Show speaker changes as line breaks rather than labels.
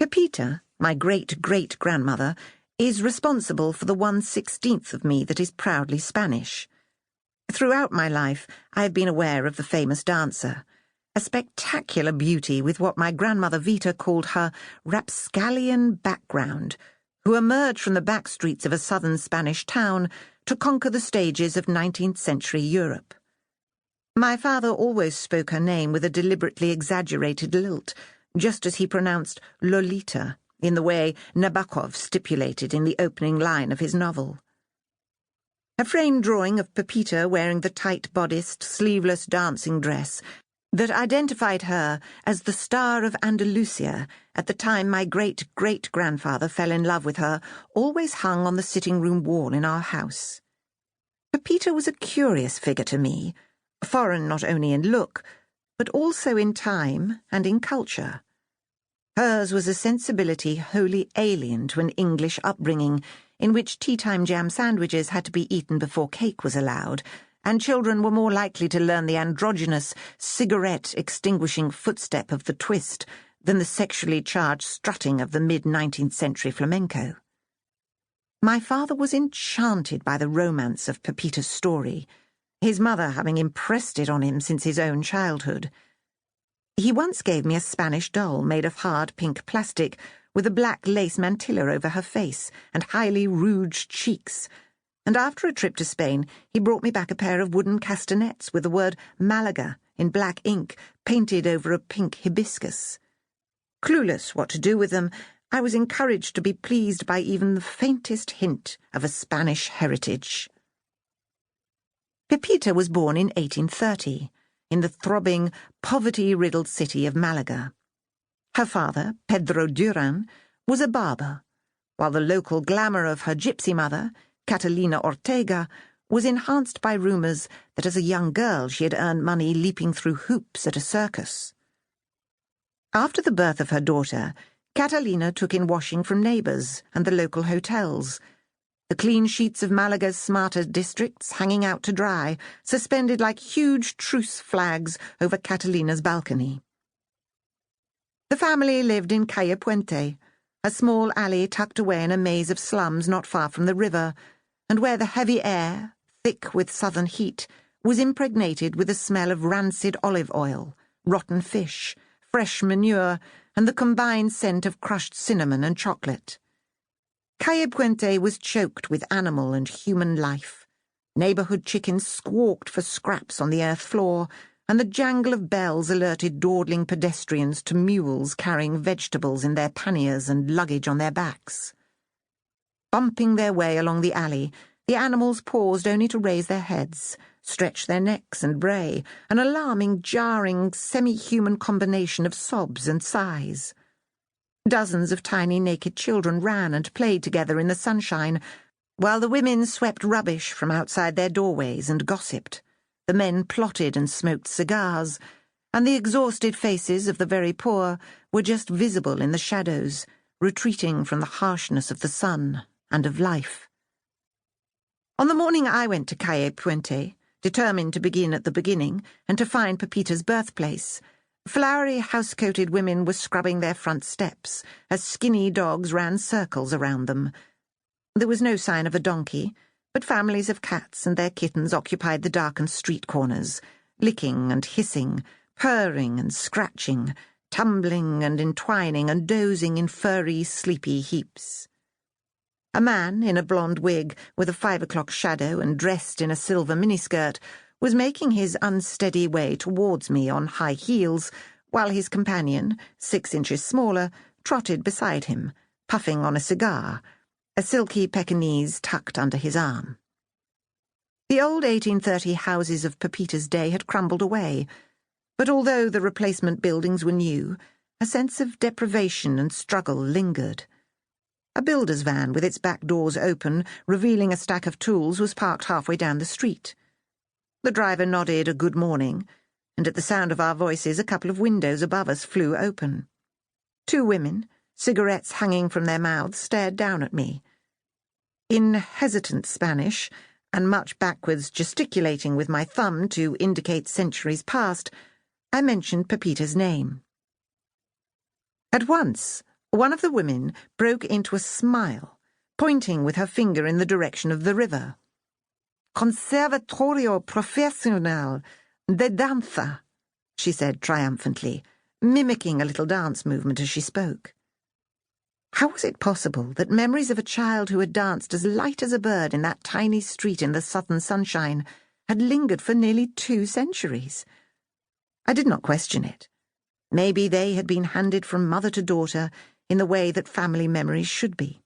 Pepita, my great-great-grandmother, is responsible for the 1/16th of me that is proudly Spanish. Throughout my life, I have been aware of the famous dancer, a spectacular beauty with what my grandmother Vita called her rapscallion background, who emerged from the back streets of a southern Spanish town to conquer the stages of 19th-century Europe. My father always spoke her name with a deliberately exaggerated lilt, just as he pronounced Lolita, in the way Nabokov stipulated in the opening line of his novel. A framed drawing of Pepita wearing the tight-bodiced, sleeveless dancing dress that identified her as the star of Andalusia at the time my great-great-grandfather fell in love with her always hung on the sitting-room wall in our house. Pepita was a curious figure to me, foreign not only in look, but also in time and in culture. Hers was a sensibility wholly alien to an English upbringing in which tea-time jam sandwiches had to be eaten before cake was allowed, and children were more likely to learn the androgynous, cigarette-extinguishing footstep of the twist than the sexually charged strutting of the mid-19th-century flamenco. My father was enchanted by the romance of Pepita's story, his mother having impressed it on him since his own childhood. He once gave me a Spanish doll made of hard pink plastic with a black lace mantilla over her face and highly rouged cheeks, and after a trip to Spain he brought me back a pair of wooden castanets with the word Malaga in black ink painted over a pink hibiscus. Clueless what to do with them, I was encouraged to be pleased by even the faintest hint of a Spanish heritage. Pepita was born in 1830, in the throbbing, poverty-riddled city of Malaga. Her father, Pedro Duran, was a barber, while the local glamour of her gypsy mother, Catalina Ortega, was enhanced by rumours that as a young girl she had earned money leaping through hoops at a circus. After the birth of her daughter, Catalina took in washing from neighbours and the local hotels, the clean sheets of Malaga's smarter districts hanging out to dry, suspended like huge truce flags over Catalina's balcony. The family lived in Calle Puente, a small alley tucked away in a maze of slums not far from the river, and where the heavy air, thick with southern heat, was impregnated with the smell of rancid olive oil, rotten fish, fresh manure, and the combined scent of crushed cinnamon and chocolate. Calle Puente was choked with animal and human life. Neighbourhood chickens squawked for scraps on the earth floor, and the jangle of bells alerted dawdling pedestrians to mules carrying vegetables in their panniers and luggage on their backs. Bumping their way along the alley, the animals paused only to raise their heads, stretch their necks and bray, an alarming, jarring, semi-human combination of sobs and sighs. Dozens of tiny naked children ran and played together in the sunshine, while the women swept rubbish from outside their doorways and gossiped. The men plotted and smoked cigars, and the exhausted faces of the very poor were just visible in the shadows, retreating from the harshness of the sun and of life. On the morning I went to Calle Puente, determined to begin at the beginning and to find Pepita's birthplace, flowery house-coated women were scrubbing their front steps as skinny dogs ran circles around them. There was no sign of a donkey, but families of cats and their kittens occupied the darkened street corners, licking and hissing, purring and scratching, tumbling and entwining and dozing in furry, sleepy heaps. A man in a blonde wig with a 5 o'clock shadow and dressed in a silver miniskirt was making his unsteady way towards me on high heels, while his companion, 6 inches smaller, trotted beside him, puffing on a cigar, a silky Pekingese tucked under his arm. The old 1830 houses of Pepita's day had crumbled away, but although the replacement buildings were new, a sense of deprivation and struggle lingered. A builder's van with its back doors open, revealing a stack of tools, was parked halfway down the street. The driver nodded a good morning, and at the sound of our voices a couple of windows above us flew open. 2 women, cigarettes hanging from their mouths, stared down at me. In hesitant Spanish, and much backwards gesticulating with my thumb to indicate centuries past, I mentioned Pepita's name. At once, One of the women broke into a smile, pointing with her finger in the direction of the river. "Conservatorio Professional de Danza," she said triumphantly, mimicking a little dance movement as she spoke. How was it possible that memories of a child who had danced as light as a bird in that tiny street in the southern sunshine had lingered for nearly 2 centuries? I did not question it. Maybe they had been handed from mother to daughter in the way that family memories should be.